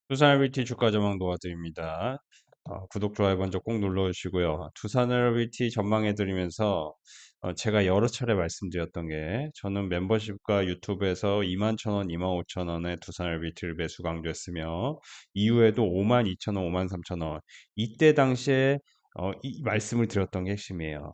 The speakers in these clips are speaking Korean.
두산RBT 주가 전망 도와드립니다. 구독, 좋아요 먼저 꼭 눌러주시고요. 두산RBT 전망해드리면서 제가 여러 차례 말씀드렸던 게 저는 멤버십과 유튜브에서 21,000원, 25,000원에 두산RBT를 매수 강조했으며 이후에도 52,000원, 53,000원 이때 당시에 이 말씀을 드렸던 게 핵심이에요.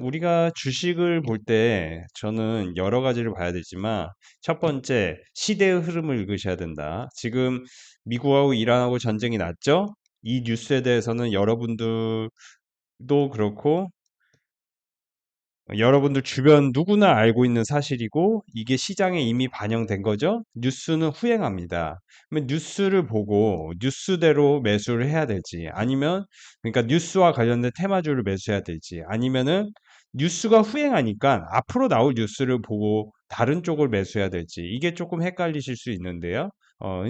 우리가 주식을 볼 때 저는 여러 가지를 봐야 되지만 첫 번째, 시대의 흐름을 읽으셔야 된다. 지금 미국하고 이란하고 전쟁이 났죠? 이 뉴스에 대해서는 여러분들도 그렇고 여러분들 주변 누구나 알고 있는 사실이고 이게 시장에 이미 반영된 거죠. 뉴스는 후행합니다. 그러면 뉴스를 보고 뉴스대로 매수를 해야 될지 아니면 그러니까 뉴스와 관련된 테마주를 매수해야 될지 아니면은 뉴스가 후행하니까 앞으로 나올 뉴스를 보고 다른 쪽을 매수해야 될지 이게 조금 헷갈리실 수 있는데요.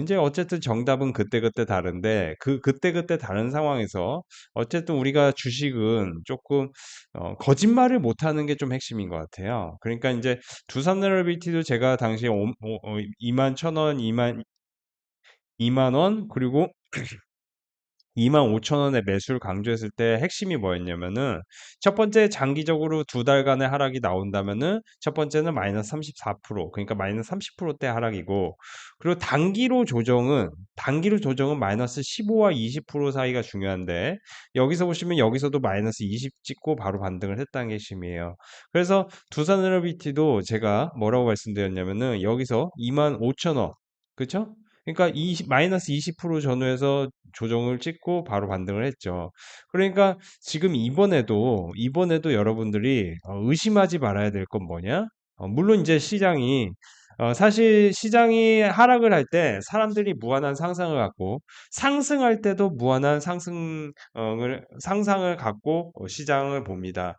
이제 어쨌든 정답은 그때그때 다른데 그때그때 다른 상황에서 어쨌든 우리가 주식은 조금 거짓말을 못하는 게 좀 핵심인 것 같아요. 그러니까 이제 두산 레러비티도 제가 당시에 2만 1,000원, 2만 원, 그리고 25,000원에 매수를 강조했을 때 핵심이 뭐였냐면은 첫 번째 장기적으로 두 달간의 하락이 나온다면은 첫 번째는 마이너스 34% 그러니까 마이너스 30%대 하락이고 그리고 단기로 조정은 마이너스 15와 20% 사이가 중요한데 여기서 보시면 여기서도 마이너스 20 찍고 바로 반등을 했다는 게 핵심이에요. 그래서 두산에너비티도 제가 뭐라고 말씀드렸냐면은 여기서 25,000원 그쵸? 그러니까 마이너스 20% 전후에서 조정을 찍고 바로 반등을 했죠. 그러니까 지금 이번에도 여러분들이 의심하지 말아야 될 건 뭐냐? 물론 이제 사실 시장이 하락을 할 때 사람들이 무한한 상상을 갖고 상승할 때도 무한한 상상을 갖고 시장을 봅니다.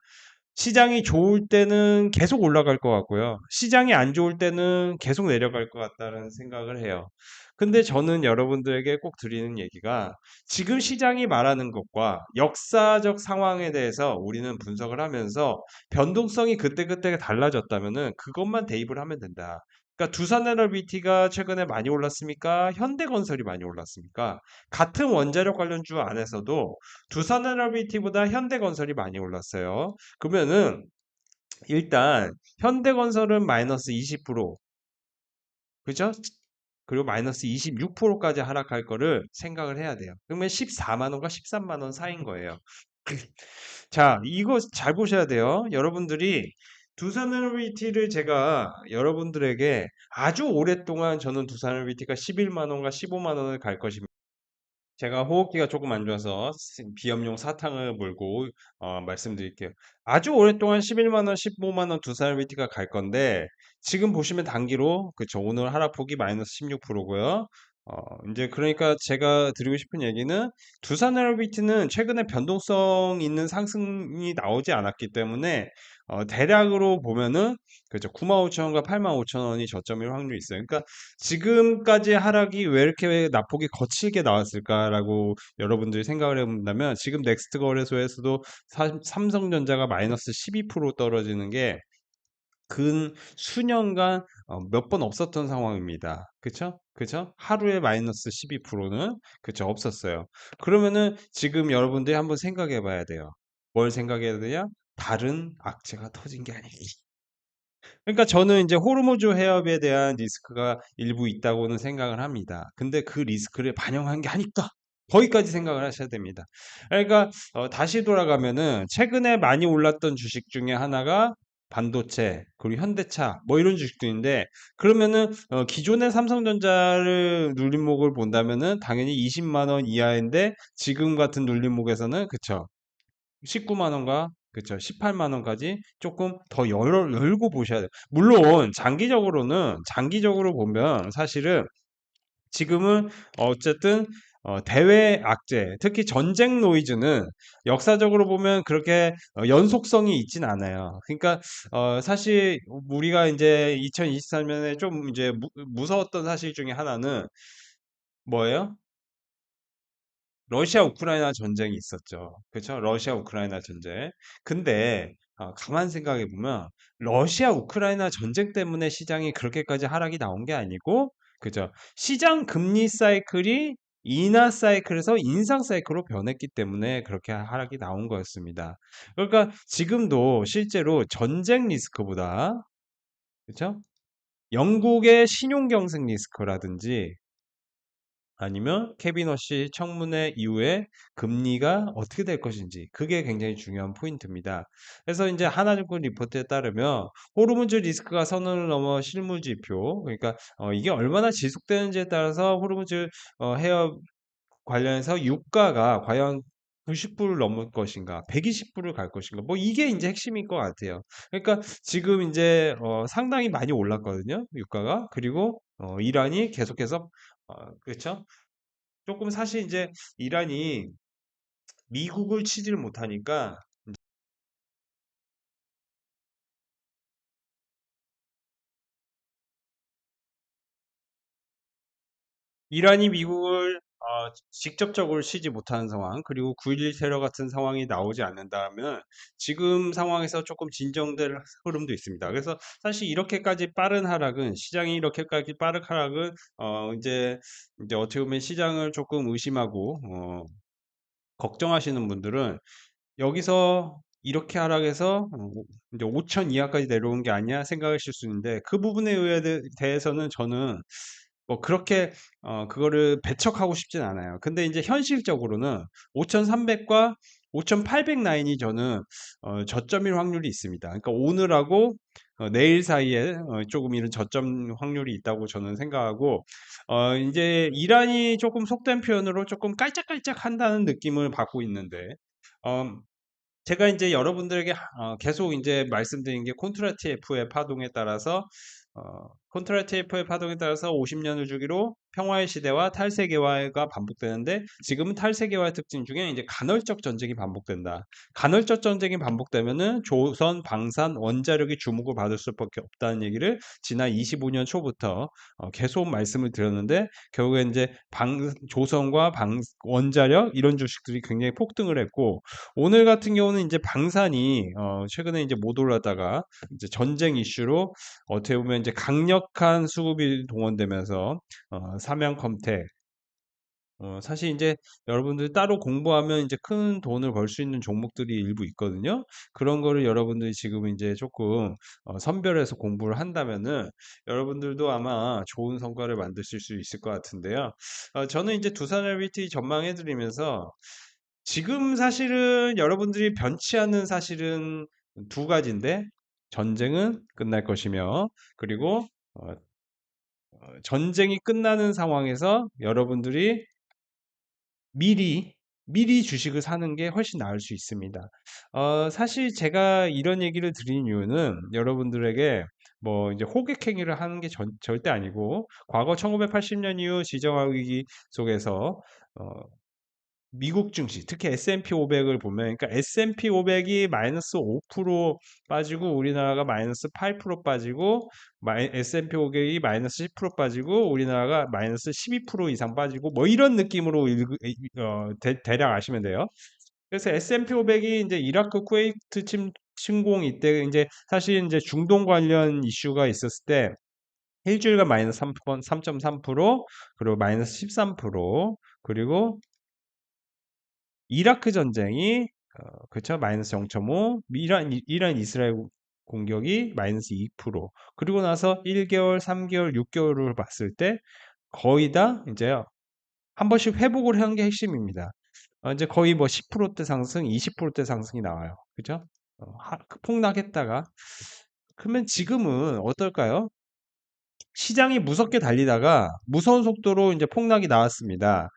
시장이 좋을 때는 계속 올라갈 것 같고요. 시장이 안 좋을 때는 계속 내려갈 것 같다는 생각을 해요. 근데 저는 여러분들에게 꼭 드리는 얘기가 지금 시장이 말하는 것과 역사적 상황에 대해서 우리는 분석을 하면서 변동성이 그때그때 달라졌다면은 그것만 대입을 하면 된다. 그러니까 두산에너비티가 최근에 많이 올랐습니까? 현대건설이 많이 올랐습니까? 같은 원자력 관련주 안에서도 두산에너비티보다 현대건설이 많이 올랐어요. 그러면은 일단 현대건설은 마이너스 20% 그죠? 그리고 마이너스 26%까지 하락할 거를 생각을 해야 돼요. 그러면 14만 원과 13만 원 사이인 거예요. 자, 이거 잘 보셔야 돼요. 여러분들이 두산에너비티를 제가 여러분들에게 아주 오랫동안 저는 두산에너비티가 11만 원과 15만 원을 갈 것입니다. 제가 호흡기가 조금 안 좋아서 비염용 사탕을 물고 말씀드릴게요. 아주 오랫동안 11만 원, 15만 원 두산일비티가 갈 건데 지금 보시면 단기로 그쵸 오늘 하락폭이 마이너스 16%고요. 이제 그러니까 제가 드리고 싶은 얘기는 두산일비티는 최근에 변동성 있는 상승이 나오지 않았기 때문에 대략으로 보면은 그죠 95,000원과 85,000원이 저점일 확률이 있어요. 그러니까 지금까지 하락이 왜 이렇게 낙폭이 거칠게 나왔을까라고 여러분들이 생각을 해본다면 지금 넥스트 거래소에서도 삼성전자가 마이너스 12% 떨어지는 게 근 수년간 몇 번 없었던 상황입니다. 그쵸? 그쵸? 하루에 마이너스 12%는 그쵸? 없었어요. 그러면은 지금 여러분들이 한번 생각해 봐야 돼요. 뭘 생각해야 되냐? 다른 악재가 터진 게 아니기 그러니까 저는 이제 호르무즈 해협에 대한 리스크가 일부 있다고는 생각을 합니다. 근데 그 리스크를 반영한 게 아닐까? 거기까지 생각을 하셔야 됩니다. 그러니까 다시 돌아가면은 최근에 많이 올랐던 주식 중에 하나가 반도체 그리고 현대차 뭐 이런 주식들인데 그러면은 기존의 삼성전자를 눌림목을 본다면은 당연히 20만 원 이하인데 지금 같은 눌림목에서는 그쵸 19만 원과 그쵸 18만 원까지 조금 더 열고 보셔야 돼요. 물론 장기적으로 보면 사실은 지금은 어쨌든 대외 악재, 특히 전쟁 노이즈는 역사적으로 보면 그렇게 연속성이 있진 않아요. 그러니까 사실 우리가 이제 2023년에 좀 이제 무서웠던 사실 중에 하나는 뭐예요? 러시아 우크라이나 전쟁이 있었죠. 그렇죠? 러시아 우크라이나 전쟁. 근데 가만 생각해 보면 러시아 우크라이나 전쟁 때문에 시장이 그렇게까지 하락이 나온 게 아니고 그죠? 시장 금리 사이클이 인하 사이클에서 인상 사이클로 변했기 때문에 그렇게 하락이 나온 거였습니다. 그러니까 지금도 실제로 전쟁 리스크보다, 그죠? 영국의 신용 경색 리스크라든지 아니면 캐비너시 청문회 이후에 금리가 어떻게 될 것인지 그게 굉장히 중요한 포인트입니다. 그래서 이제 하나증권 리포트에 따르면 호르무즈 리스크가 선을 넘어 실물 지표, 그러니까 이게 얼마나 지속되는지에 따라서 호르무즈 해협 관련해서 유가가 과연 90불을 넘을 것인가, 120불을 갈 것인가, 뭐 이게 이제 핵심인 것 같아요. 그러니까 지금 이제 상당히 많이 올랐거든요, 유가가. 그리고 이란이 계속해서 그렇죠? 조금 사실 이제 이란이 미국을 치지를 못하니까 이란이 미국을 직접적으로 치지 못하는 상황, 그리고 9.11 테러 같은 상황이 나오지 않는다면 지금 상황에서 조금 진정될 흐름도 있습니다. 그래서 사실 이렇게까지 빠른 하락은, 시장이 이렇게까지 빠른 하락은 이제 어떻게 보면 시장을 조금 의심하고 걱정하시는 분들은 여기서 이렇게 하락해서 이제 5천 이하까지 내려온 게 아니야 생각하실 수 있는데, 그 부분에 대해서는 저는 뭐 그렇게 그거를 배척하고 싶진 않아요. 근데 이제 현실적으로는 5,300과 5,800 라인이 저는 저점일 확률이 있습니다. 그러니까 오늘하고 내일 사이에 조금 이런 저점 확률이 있다고 저는 생각하고, 이제 이란이 조금 속된 표현으로 조금 깔짝깔짝 한다는 느낌을 받고 있는데, 어, 제가 이제 여러분들에게 계속 이제 말씀드린 게 콘트라 TF의 파동에 따라서 콘트라 TF의 파동에 따라서 50년을 주기로 평화의 시대와 탈세계화가 반복되는데, 지금은 탈세계화의 특징 중에 이제 간헐적 전쟁이 반복된다. 간헐적 전쟁이 반복되면은 조선, 방산, 원자력이 주목을 받을 수밖에 없다는 얘기를 지난 25년 초부터 계속 말씀을 드렸는데, 결국에 이제 조선과 원자력 이런 주식들이 굉장히 폭등을 했고, 오늘 같은 경우는 이제 방산이 최근에 이제 못 올랐다가 이제 전쟁 이슈로 어떻게 보면 이제 강력한 수급이 동원되면서 삼양컴택, 사실 이제 여러분들 따로 공부하면 이제 큰 돈을 벌 수 있는 종목들이 일부 있거든요. 그런 거를 여러분들이 지금 이제 조금 선별해서 공부를 한다면은 여러분들도 아마 좋은 성과를 만드실 수 있을 것 같은데요. 저는 이제 두산 LBT 전망해 드리면서 지금 사실은 여러분들이 변치 않는 사실은 두 가지인데, 전쟁은 끝날 것이며, 그리고 전쟁이 끝나는 상황에서 여러분들이 미리 미리 주식을 사는 게 훨씬 나을 수 있습니다. 사실 제가 이런 얘기를 드린 이유는 여러분들에게 뭐 이제 호객 행위를 하는 게 절대 아니고, 과거 1980년 이후 지정학 위기 속에서 어, 미국 증시, 특히 S&P 500을 보면, 그러니까 S&P 500이 마이너스 5% 빠지고 우리나라가 마이너스 8% 빠지고, S&P 500이 마이너스 10% 빠지고 우리나라가 마이너스 12% 이상 빠지고, 뭐 이런 느낌으로 대략 아시면 돼요. 그래서 S&P 500이 이제 이라크 쿠웨이트 침공 이때 이제 사실 이제 중동 관련 이슈가 있었을 때 일주일간 마이너스 3.3%, 그리고 마이너스 13%, 그리고 이라크 전쟁이 그쵸, 마이너스 0.5, 이란 이스라엘 공격이 마이너스 2%, 그리고 나서 1개월, 3개월, 6개월을 봤을 때 거의 다 이제 한 번씩 회복을 한 게 핵심입니다. 이제 거의 뭐 10%대 상승, 20%대 상승이 나와요. 그죠? 폭락했다가, 그러면 지금은 어떨까요? 시장이 무섭게 달리다가 무서운 속도로 이제 폭락이 나왔습니다.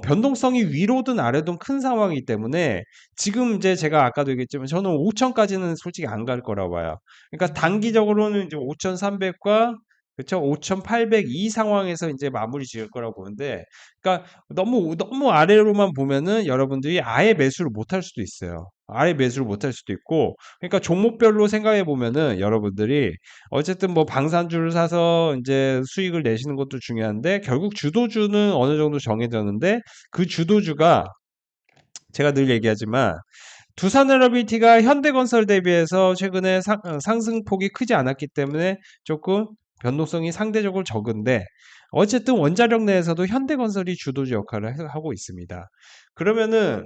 변동성이 위로든 아래든 큰 상황이기 때문에 지금 이제 제가 아까도 얘기했지만 저는 5천까지는 솔직히 안 갈 거라고 봐요. 그러니까 단기적으로는 이제 5,300과 그쵸? 5,800 이 상황에서 이제 마무리 지을 거라고 보는데, 그러니까 너무 아래로만 보면은 여러분들이 아예 매수를 못할 수도 있어요. 아예 매수를 못할 수도 있고, 그러니까 종목별로 생각해 보면은 여러분들이 어쨌든 뭐 방산주를 사서 이제 수익을 내시는 것도 중요한데, 결국 주도주는 어느 정도 정해졌는데, 그 주도주가 제가 늘 얘기하지만 두산에너비티가 현대건설 대비해서 최근에 상승폭이 크지 않았기 때문에 조금 변동성이 상대적으로 적은데, 어쨌든 원자력 내에서도 현대건설이 주도주 역할을 하고 있습니다. 그러면은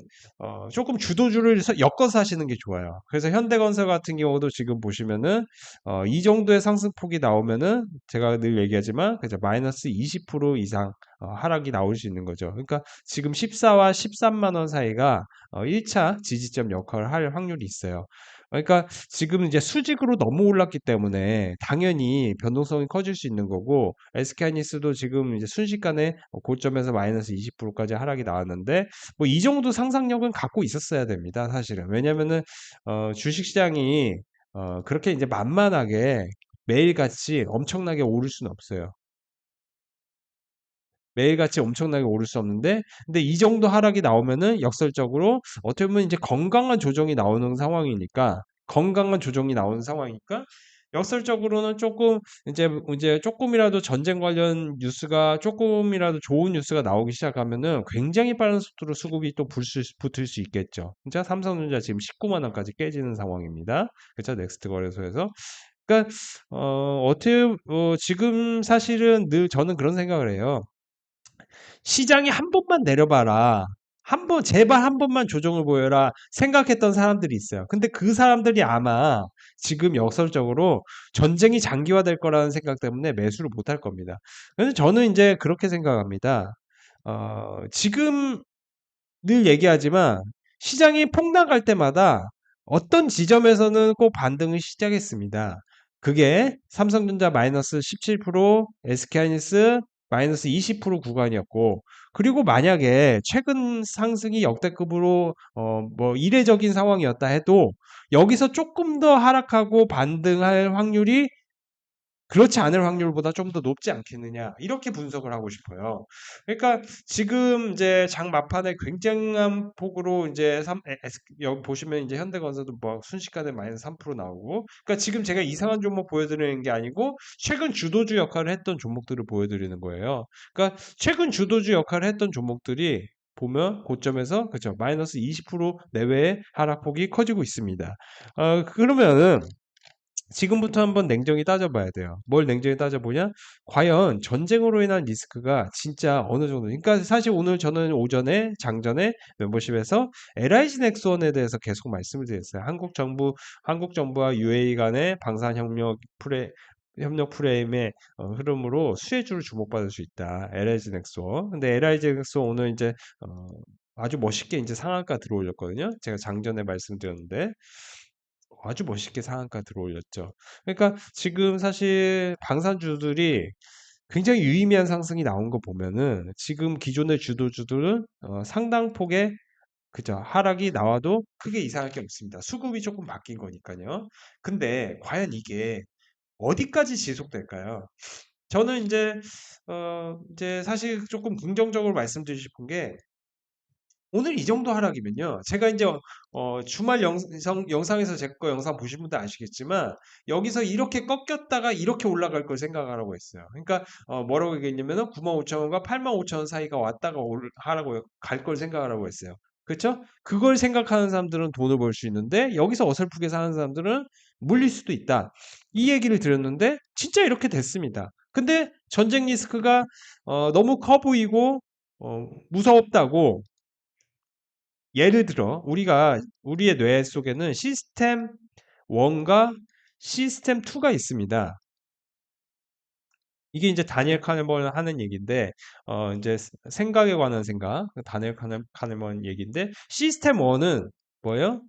조금 주도주를 엮어서 하시는 게 좋아요. 그래서 현대건설 같은 경우도 지금 보시면은 이 정도의 상승폭이 나오면은 제가 늘 얘기하지만 그죠 마이너스 20% 이상 하락이 나올 수 있는 거죠. 그러니까 지금 14와 13만 원 사이가 1차 지지점 역할을 할 확률이 있어요. 그러니까 지금 이제 수직으로 너무 올랐기 때문에 당연히 변동성이 커질 수 있는 거고 SK하이닉스도 지금 이제 순식간에 고점에서 마이너스 20%까지 하락이 나왔는데 뭐 이 정도 상상력은 갖고 있었어야 됩니다. 사실은 왜냐면은 주식시장이 그렇게 이제 만만하게 매일같이 엄청나게 오를 수는 없어요. 매일같이 엄청나게 오를 수 없는데 근데 이 정도 하락이 나오면은 역설적으로 어떻게 보면 이제 건강한 조정이 나오는 상황이니까 건강한 조정이 나오는 상황이니까 역설적으로는 조금 이제 조금이라도 전쟁 관련 뉴스가 조금이라도 좋은 뉴스가 나오기 시작하면은 굉장히 빠른 속도로 수급이 또 붙을 수 있겠죠. 진짜 삼성전자 지금 19만 원까지 깨지는 상황입니다. 그렇죠? 넥스트 거래소에서. 그러니까 지금 사실은 늘 저는 그런 생각을 해요. 시장이 한 번만 내려봐라. 한 번, 제발 한 번만 조정을 보여라. 생각했던 사람들이 있어요. 근데 그 사람들이 아마 지금 역설적으로 전쟁이 장기화될 거라는 생각 때문에 매수를 못 할 겁니다. 그래서 저는 이제 그렇게 생각합니다. 지금 늘 얘기하지만 시장이 폭락할 때마다 어떤 지점에서는 꼭 반등을 시작했습니다. 그게 삼성전자 마이너스 17%, SK하이닉스 마이너스 20% 구간이었고, 그리고 만약에 최근 상승이 역대급으로 뭐 이례적인 상황이었다 해도 여기서 조금 더 하락하고 반등할 확률이 그렇지 않을 확률보다 좀 더 높지 않겠느냐 이렇게 분석을 하고 싶어요. 그러니까 지금 이제 장 막판에 굉장한 폭으로 이제 여기 보시면 이제 현대건설도 뭐 순식간에 마이너스 3% 나오고 그러니까 지금 제가 이상한 종목 보여드리는 게 아니고 최근 주도주 역할을 했던 종목들을 보여드리는 거예요. 그러니까 최근 주도주 역할을 했던 종목들이 보면 고점에서 그죠 마이너스 20% 내외의 하락폭이 커지고 있습니다. 그러면은 지금부터 한번 냉정히 따져봐야 돼요. 뭘 냉정히 따져보냐? 과연 전쟁으로 인한 리스크가 진짜 어느 정도. 그러니까 사실 오늘 저는 오전에, 장전에 멤버십에서 LIG 넥스원에 대해서 계속 말씀을 드렸어요. 한국 정부와 UAE 간의 협력 프레임의 흐름으로 수혜주를 주목받을 수 있다. LIG 넥스원. 근데 LIG 넥스원 오늘 이제 아주 멋있게 이제 상한가 들어올렸거든요. 제가 장전에 말씀드렸는데. 아주 멋있게 상한가 들어올렸죠. 그러니까 지금 사실 방산주들이 굉장히 유의미한 상승이 나온 거 보면은 지금 기존의 주도주들은 상당 폭의 그죠 하락이 나와도 크게 이상할 게 없습니다. 수급이 조금 바뀐 거니까요. 근데 과연 이게 어디까지 지속될까요? 저는 이제 사실 조금 긍정적으로 말씀드리고 싶은 게 오늘 이 정도 하락이면요. 제가 이제 주말 영상에서 제 거 영상 보신 분들 아시겠지만 여기서 이렇게 꺾였다가 이렇게 올라갈 걸 생각하라고 했어요. 그러니까 뭐라고 얘기했냐면은 95,000원과 85,000원 사이가 왔다가 하라고 갈 걸 생각하라고 했어요. 그렇죠? 그걸 생각하는 사람들은 돈을 벌 수 있는데 여기서 어설프게 사는 사람들은 물릴 수도 있다. 이 얘기를 드렸는데 진짜 이렇게 됐습니다. 근데 전쟁 리스크가 너무 커 보이고 무섭다고 예를 들어 우리가 우리의 뇌 속에는 시스템 1과 시스템 2가 있습니다. 이게 이제 다니엘 카네먼 하는 얘기인데 이제 생각에 관한 생각 다니엘 카네먼 얘기인데 시스템 1은 뭐예요?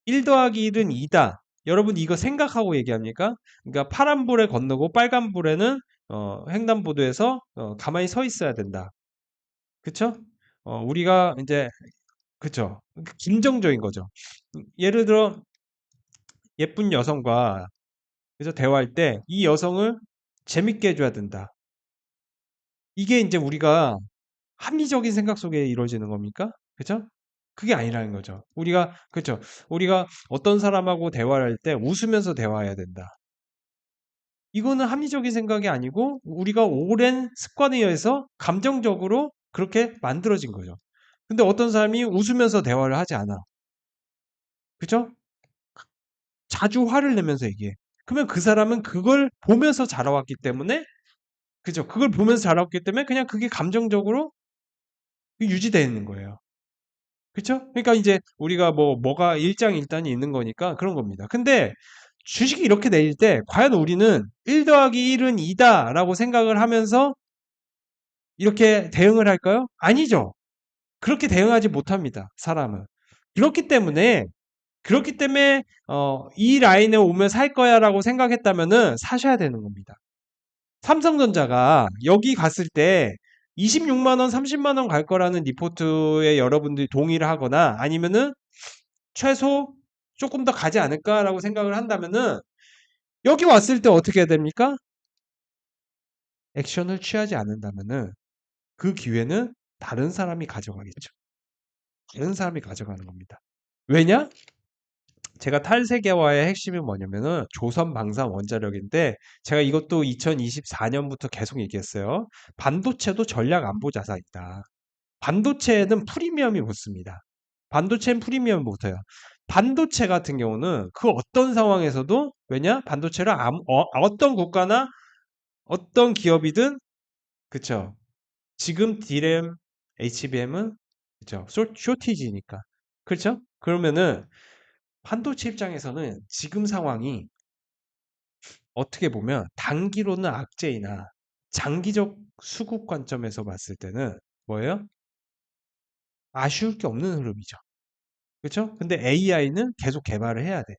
1 더하기 1은 2다. 여러분 이거 생각하고 얘기합니까? 그러니까 파란불에 건너고 빨간불에는 횡단보도에서 가만히 서 있어야 된다. 그쵸? 우리가 이제 그쵸? 긍정적인 거죠. 예를 들어 예쁜 여성과 그래서 대화할 때 이 여성을 재밌게 해줘야 된다. 이게 이제 우리가 합리적인 생각 속에 이루어지는 겁니까? 그죠? 그게 아니라는 거죠. 그쵸? 우리가 어떤 사람하고 대화를 할 때 웃으면서 대화해야 된다. 이거는 합리적인 생각이 아니고 우리가 오랜 습관에 의해서 감정적으로 그렇게 만들어진 거죠. 근데 어떤 사람이 웃으면서 대화를 하지 않아. 그죠? 자주 화를 내면서 얘기해. 그러면 그 사람은 그걸 보면서 자라왔기 때문에 그죠? 그걸 보면서 자랐기 때문에 그냥 그게 감정적으로 유지되는 거예요. 그쵸? 그러니까 이제 우리가 뭐가 일장일단이 있는 거니까 그런 겁니다. 근데 주식이 이렇게 내릴 때 과연 우리는 1 더하기 1은 2다 라고 생각을 하면서 이렇게 대응을 할까요? 아니죠. 그렇게 대응하지 못합니다, 사람은. 그렇기 때문에 이 라인에 오면 살 거야라고 생각했다면은 사셔야 되는 겁니다. 삼성전자가 여기 갔을 때 26만 원, 30만 원 갈 거라는 리포트에 여러분들이 동의를 하거나 아니면은 최소 조금 더 가지 않을까라고 생각을 한다면은 여기 왔을 때 어떻게 해야 됩니까? 액션을 취하지 않는다면은 그 기회는 다른 사람이 가져가겠죠. 다른 사람이 가져가는 겁니다. 왜냐? 제가 탈세계화의 핵심이 뭐냐면은 조선 방산 원자력인데 제가 이것도 2024년부터 계속 얘기했어요. 반도체도 전략 안보 자산이다. 반도체에는 프리미엄이 붙습니다. 반도체는 프리미엄이 붙어요. 반도체 같은 경우는 그 어떤 상황에서도 왜냐? 반도체를 어떤 국가나 어떤 기업이든 그쵸? 지금 D램, HBM은 그쵸? 쇼티지니까. 그렇죠? 그러면은 반도체 입장에서는 지금 상황이 어떻게 보면 단기로는 악재이나 장기적 수급 관점에서 봤을 때는 뭐예요? 아쉬울 게 없는 흐름이죠. 그렇죠? 근데 AI는 계속 개발을 해야 돼.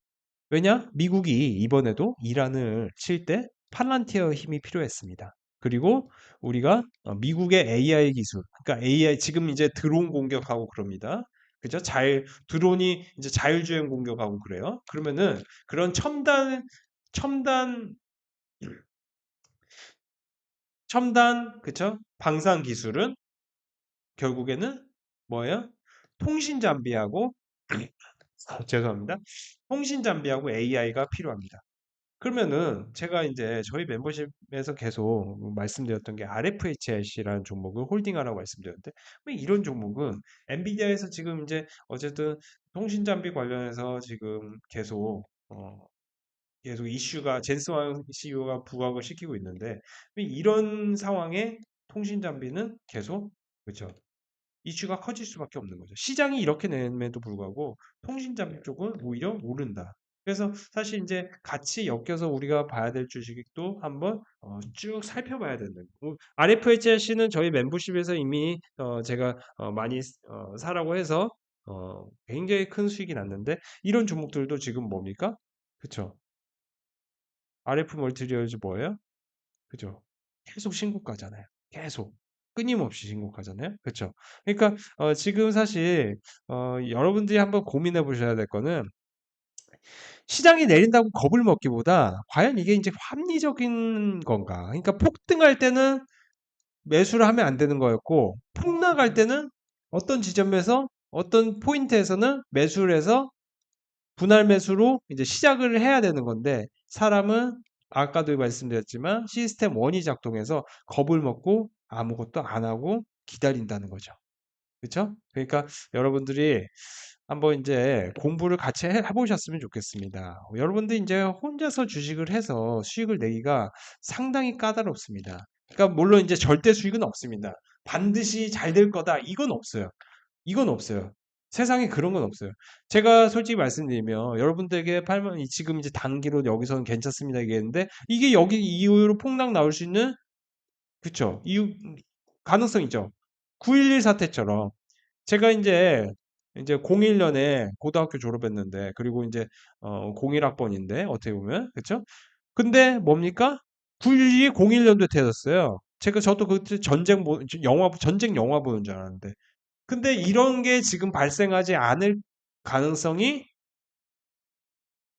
왜냐? 미국이 이번에도 이란을 칠 때 팔란티어 힘이 필요했습니다. 그리고 우리가 미국의 AI 기술, 그러니까 AI 지금 이제 드론 공격하고 그럽니다. 그죠? 드론이 이제 자율주행 공격하고 그래요. 그러면은 그런 첨단, 그쵸? 방산 기술은 결국에는 뭐예요? 통신 장비하고 죄송합니다. 통신 장비하고 AI가 필요합니다. 그러면은 제가 이제 저희 멤버십에서 계속 말씀드렸던 게 RFHIC라는 종목을 홀딩하라고 말씀드렸는데 왜 이런 종목은 엔비디아에서 지금 이제 어쨌든 통신 장비 관련해서 지금 계속 이슈가 젠스왕 CEO가 부각을 시키고 있는데 왜 이런 상황에 통신 장비는 계속 그렇죠. 이슈가 커질 수밖에 없는 거죠. 시장이 이렇게 됨에도 불구하고 통신 장비 쪽은 오히려 오른다. 그래서 사실 이제 같이 엮여서 우리가 봐야 될 주식도 한번 쭉 살펴봐야 된다. RFHC는 저희 멤버십에서 이미 제가 많이 사라고 해서 굉장히 큰 수익이 났는데 이런 종목들도 지금 뭡니까? 그쵸? RF 멀티리얼즈 뭐예요? 그죠? 계속 신고가잖아요. 계속. 끊임없이 신고가잖아요. 그쵸? 그러니까 지금 사실 여러분들이 한번 고민해 보셔야 될 거는 시장이 내린다고 겁을 먹기보다 과연 이게 이제 합리적인 건가? 그러니까 폭등할 때는 매수를 하면 안 되는 거였고 폭락할 때는 어떤 지점에서 어떤 포인트에서는 매수를 해서 분할 매수로 이제 시작을 해야 되는 건데 사람은 아까도 말씀드렸지만 시스템 1이 작동해서 겁을 먹고 아무것도 안 하고 기다린다는 거죠. 그렇죠? 그러니까 여러분들이 한번 이제 공부를 같이 해보셨으면 좋겠습니다. 여러분들 이제 혼자서 주식을 해서 수익을 내기가 상당히 까다롭습니다. 그러니까 물론 이제 절대 수익은 없습니다. 반드시 잘 될 거다 이건 없어요. 이건 없어요. 세상에 그런 건 없어요. 제가 솔직히 말씀드리면 여러분들에게 팔면 지금 이제 단기로 여기서는 괜찮습니다 얘기했는데 이게 여기 이후로 폭락 나올 수 있는 그쵸? 이유 가능성 있죠. 9.11 사태처럼 제가 이제 01년에 고등학교 졸업했는데 그리고 이제 01학번인데 어떻게 보면 그쵸? 근데 뭡니까? 9.11이 01년도에 터졌어요. 저도 그때 전쟁 영화 보는 줄 알았는데 근데 이런 게 지금 발생하지 않을 가능성이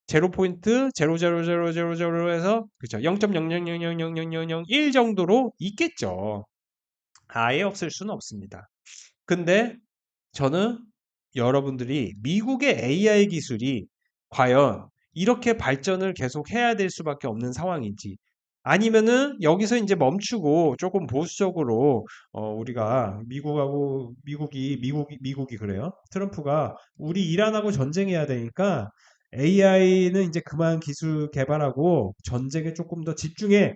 제로 포인트 0.00000에서 그죠? 0.000000001 정도로 있겠죠. 아예 없을 수는 없습니다. 근데 저는 여러분들이 미국의 AI 기술이 과연 이렇게 발전을 계속 해야 될 수밖에 없는 상황인지 아니면은 여기서 이제 멈추고 조금 보수적으로 우리가 미국이 그래요. 트럼프가 우리 이란하고 전쟁해야 되니까 AI는 이제 그만 기술 개발하고 전쟁에 조금 더 집중해.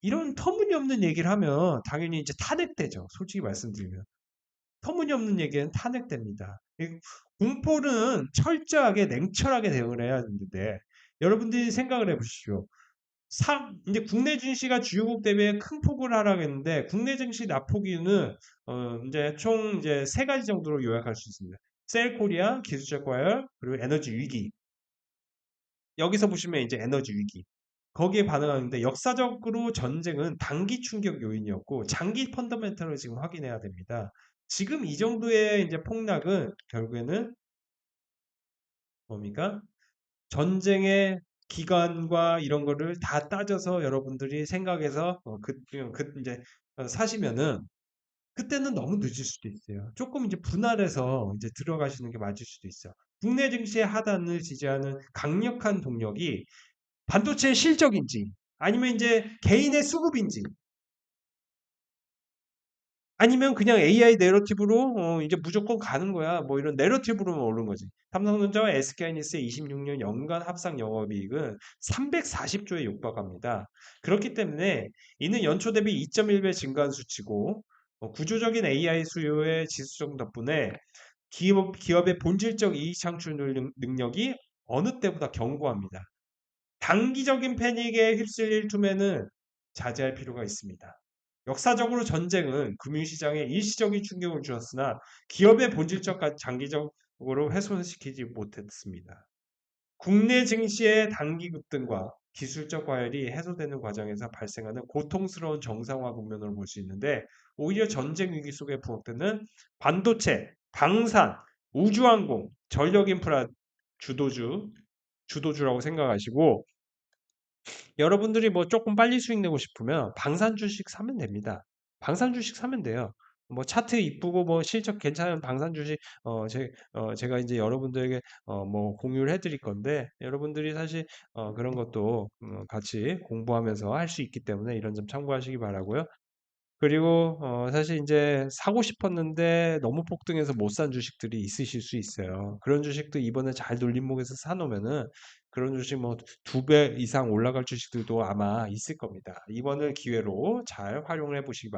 이런 터무니없는 얘기를 하면 당연히 이제 탄핵되죠. 솔직히 말씀드리면. 터무니없는 얘기는 탄핵됩니다. 공포는 철저하게 냉철하게 대응을 해야 되는데 여러분들이 생각을 해보십시오. 이제 국내 증시가 주요국 대비해 큰 폭을 하락했는데 국내 증시 낙폭위는 이제 총 이제 세 가지 정도로 요약할 수 있습니다. 셀코리아, 기술적 과열, 그리고 에너지 위기. 여기서 보시면 이제 에너지 위기. 거기에 반응하는데 역사적으로 전쟁은 단기 충격 요인이었고 장기 펀더멘털을 지금 확인해야 됩니다. 지금 이 정도의 이제 폭락은 결국에는 뭡니까? 전쟁의 기간과 이런 거를 다 따져서 여러분들이 생각해서 이제 사시면은 그때는 너무 늦을 수도 있어요. 조금 이제 분할해서 이제 들어가시는 게 맞을 수도 있어요. 국내 증시의 하단을 지지하는 강력한 동력이 반도체의 실적인지 아니면 이제 개인의 수급인지 아니면 그냥 AI 내러티브로 이제 무조건 가는 거야. 뭐 이런 내러티브로만 오른 거지. 삼성전자와 SK하이닉스의 26년 연간 합상 영업이익은 340조에 육박합니다. 그렇기 때문에 이는 연초 대비 2.1배 증가한 수치고 구조적인 AI 수요의 지수적 덕분에 기업의 본질적 이익 창출 능력이 어느 때보다 견고합니다. 단기적인 패닉에 휩쓸릴 틈에는 자제할 필요가 있습니다. 역사적으로 전쟁은 금융시장에 일시적인 충격을 주었으나 기업의 본질적 장기적으로 훼손시키지 못했습니다. 국내 증시의 단기 급등과 기술적 과열이 해소되는 과정에서 발생하는 고통스러운 정상화 국면으로 볼 수 있는데 오히려 전쟁 위기 속에 부각되는 반도체, 방산, 우주항공, 전력인프라 주도주라고 생각하시고 여러분들이 뭐 조금 빨리 수익 내고 싶으면 방산 주식 사면 됩니다. 방산 주식 사면 돼요. 뭐 차트 이쁘고 뭐 실적 괜찮은 방산 주식 제가 이제 여러분들에게 뭐 공유를 해드릴 건데 여러분들이 사실 그런 것도 같이 공부하면서 할 수 있기 때문에 이런 점 참고하시기 바라고요. 그리고 사실 이제 사고 싶었는데 너무 폭등해서 못 산 주식들이 있으실 수 있어요. 그런 주식도 이번에 잘 눌림목에서 사놓으면은 그런 주식 뭐 2배 이상 올라갈 주식들도 아마 있을 겁니다. 이번을 기회로 잘 활용해 보시기 바랍니다.